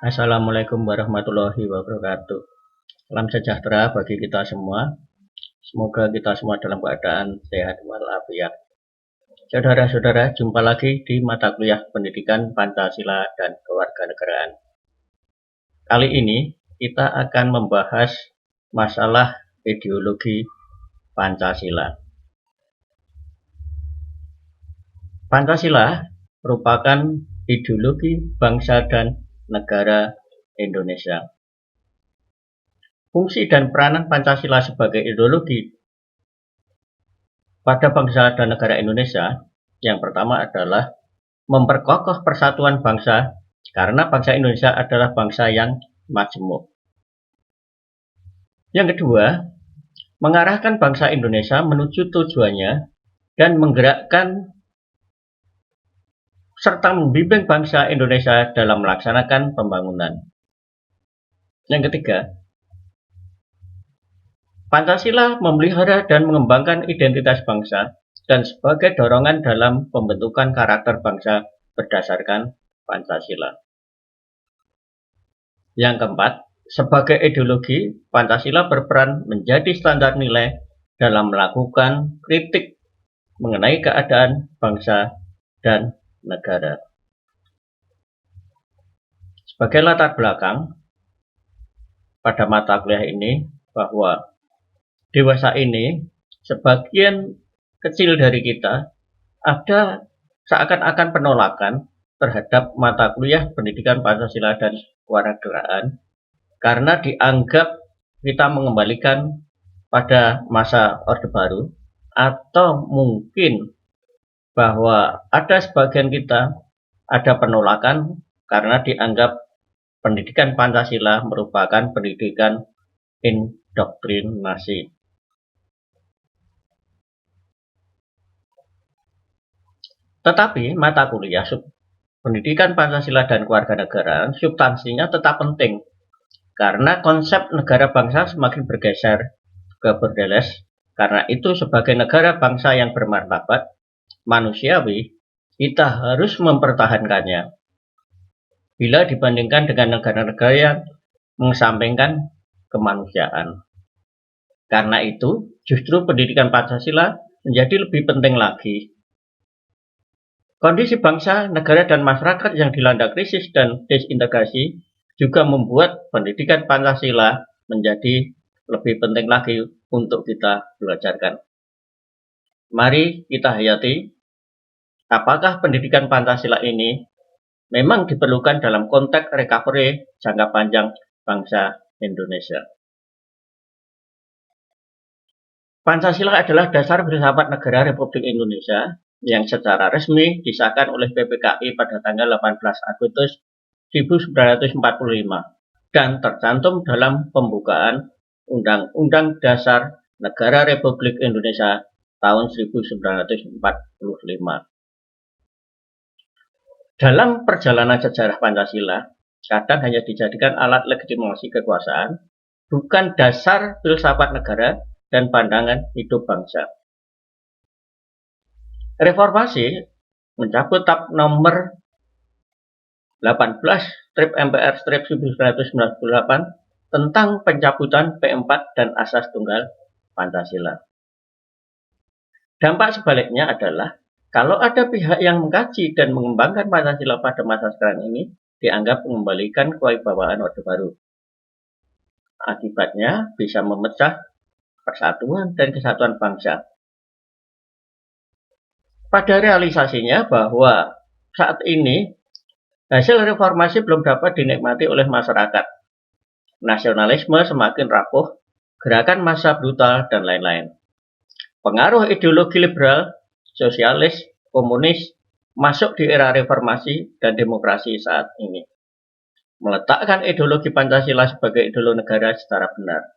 Assalamualaikum warahmatullahi wabarakatuh. Salam sejahtera bagi kita semua. Semoga kita semua dalam keadaan sehat walafiat. Saudara-saudara, jumpa lagi di mata kuliah Pendidikan Pancasila dan Kewarganegaraan. Kali ini kita akan membahas masalah ideologi Pancasila. Pancasila merupakan ideologi bangsa dan negara Indonesia. Fungsi dan peranan Pancasila sebagai ideologi pada bangsa dan negara Indonesia yang pertama adalah memperkokoh persatuan bangsa karena bangsa Indonesia adalah bangsa yang majemuk. Yang kedua, mengarahkan bangsa Indonesia menuju tujuannya dan menggerakkan serta membimbing bangsa Indonesia dalam melaksanakan pembangunan. Yang ketiga, Pancasila memelihara dan mengembangkan identitas bangsa dan sebagai dorongan dalam pembentukan karakter bangsa berdasarkan Pancasila. Yang keempat, sebagai ideologi, Pancasila berperan menjadi standar nilai dalam melakukan kritik mengenai keadaan bangsa dan negara. Sebagai latar belakang pada mata kuliah ini, bahwa dewasa ini sebagian kecil dari kita ada seakan-akan penolakan terhadap mata kuliah Pendidikan Pancasila dan Kewarganegaraan karena dianggap kita mengembalikan pada masa Orde Baru, atau mungkin bahwa ada sebagian kita ada penolakan karena dianggap pendidikan Pancasila merupakan pendidikan indoktrinasi. Tetapi mata kuliah Pendidikan Pancasila dan Kewarganegaraan substansinya tetap penting karena konsep negara bangsa semakin bergeser ke borderless. Karena itu sebagai negara bangsa yang bermartabat manusiawi, kita harus mempertahankannya bila dibandingkan dengan negara-negara yang mengesampingkan kemanusiaan. Karena itu justru pendidikan Pancasila menjadi lebih penting lagi. Kondisi bangsa, negara, dan masyarakat yang dilanda krisis dan disintegrasi juga membuat pendidikan Pancasila menjadi lebih penting lagi untuk kita belajarkan. Mari kita hayati apakah pendidikan Pancasila ini memang diperlukan dalam konteks recovery jangka panjang bangsa Indonesia. Pancasila adalah dasar filsafat negara Republik Indonesia yang secara resmi disahkan oleh PPKI pada tanggal 18 Agustus 1945 dan tercantum dalam pembukaan Undang-Undang Dasar Negara Republik Indonesia tahun 1945. Dalam perjalanan sejarah Pancasila, kadang hanya dijadikan alat legitimasi kekuasaan, bukan dasar filsafat negara dan pandangan hidup bangsa. Reformasi mencabut Tap nomor 18/MPR/1998 tentang pencabutan P4 dan Asas Tunggal Pancasila. Dampak sebaliknya adalah kalau ada pihak yang mengkaji dan mengembangkan Pancasila pada masa sekarang ini, dianggap mengembalikan kewibawaan Orde Baru. Akibatnya bisa memecah persatuan dan kesatuan bangsa. Pada realisasinya bahwa saat ini hasil reformasi belum dapat dinikmati oleh masyarakat. Nasionalisme semakin rapuh, gerakan massa brutal, dan lain-lain. Pengaruh ideologi liberal, sosialis, komunis masuk di era reformasi dan demokrasi saat ini. Meletakkan ideologi Pancasila sebagai ideologi negara secara benar.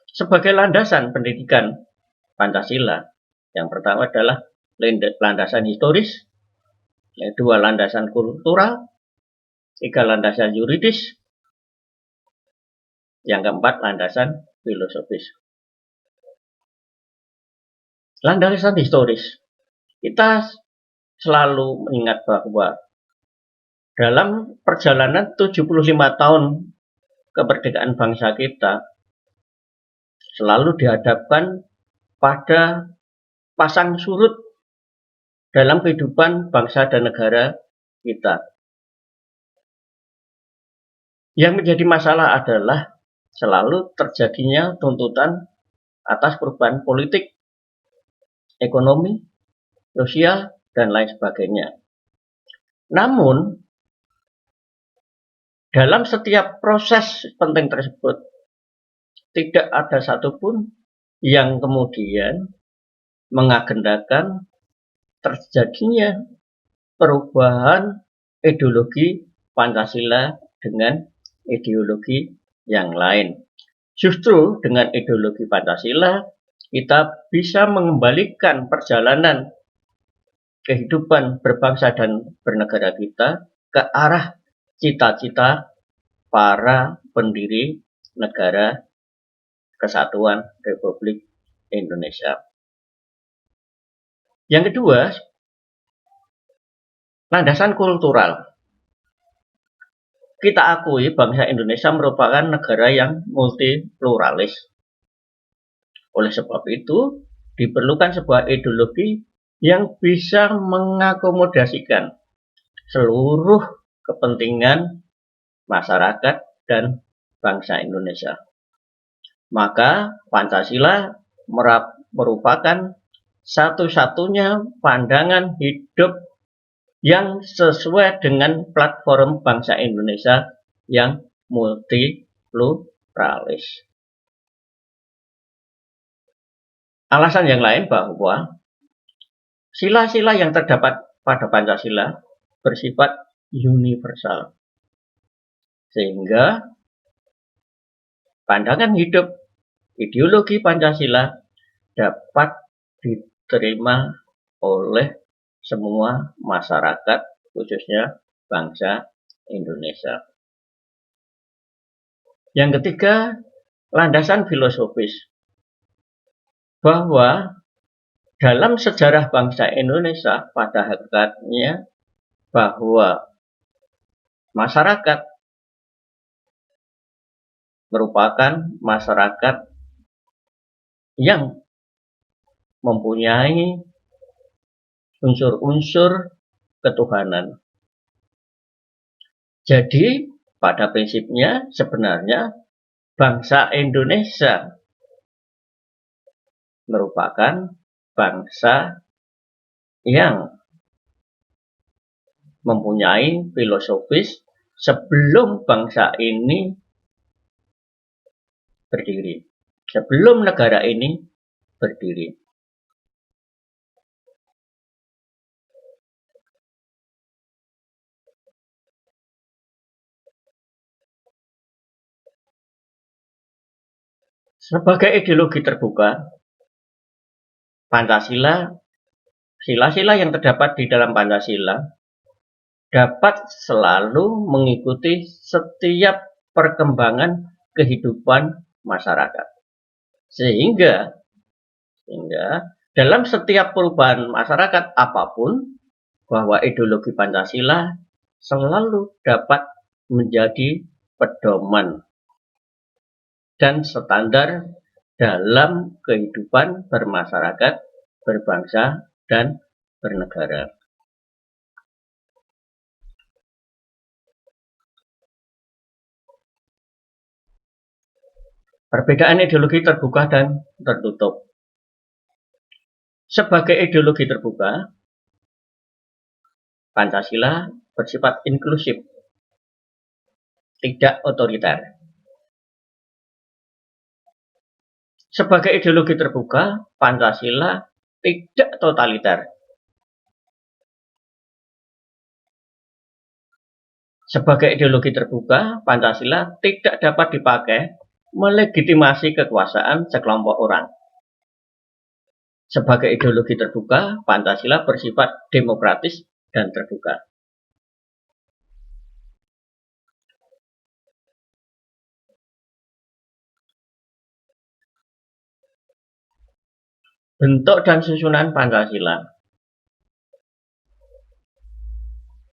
Sebagai landasan pendidikan Pancasila, yang pertama adalah landasan historis, yang kedua landasan kultural, tiga landasan yuridis, yang keempat landasan filosofis. Landasan historis, kita selalu mengingat bahwa dalam perjalanan 75 tahun kemerdekaan bangsa kita selalu dihadapkan pada pasang surut dalam kehidupan bangsa dan negara kita. Yang menjadi masalah adalah selalu terjadinya tuntutan atas perubahan politik, ekonomi, sosial, dan lain sebagainya. Namun, dalam setiap proses penting tersebut, tidak ada satupun yang kemudian mengagendakan terjadinya perubahan ideologi Pancasila dengan ideologi yang lain. Justru dengan ideologi Pancasila, kita bisa mengembalikan perjalanan kehidupan berbangsa dan bernegara kita ke arah cita-cita para pendiri negara Kesatuan Republik Indonesia. Yang kedua, landasan kultural. Kita akui bangsa Indonesia merupakan negara yang multipluralis. Oleh sebab itu, diperlukan sebuah ideologi yang bisa mengakomodasikan seluruh kepentingan masyarakat dan bangsa Indonesia. Maka Pancasila merupakan satu-satunya pandangan hidup yang sesuai dengan platform bangsa Indonesia yang multipluralis. Alasan yang lain bahwa sila-sila yang terdapat pada Pancasila bersifat universal. Sehingga pandangan hidup ideologi Pancasila dapat diterima oleh semua masyarakat, khususnya bangsa Indonesia. Yang ketiga, landasan filosofis. Bahwa dalam sejarah bangsa Indonesia pada hakikatnya bahwa masyarakat merupakan masyarakat yang mempunyai unsur-unsur ketuhanan. Jadi, pada prinsipnya sebenarnya bangsa Indonesia merupakan bangsa yang mempunyai filosofis sebelum bangsa ini berdiri, sebelum negara ini berdiri. Sebagai ideologi terbuka, Pancasila, sila-sila yang terdapat di dalam Pancasila dapat selalu mengikuti setiap perkembangan kehidupan masyarakat. Sehingga dalam setiap perubahan masyarakat apapun, bahwa ideologi Pancasila selalu dapat menjadi pedoman dan standar dalam kehidupan bermasyarakat, berbangsa, dan bernegara. Perbedaan ideologi terbuka dan tertutup. Sebagai ideologi terbuka, Pancasila bersifat inklusif, tidak otoriter. Sebagai ideologi terbuka, Pancasila tidak totaliter. Sebagai ideologi terbuka, Pancasila tidak dapat dipakai melegitimasi kekuasaan sekelompok orang. Sebagai ideologi terbuka, Pancasila bersifat demokratis dan terbuka. Bentuk dan susunan Pancasila.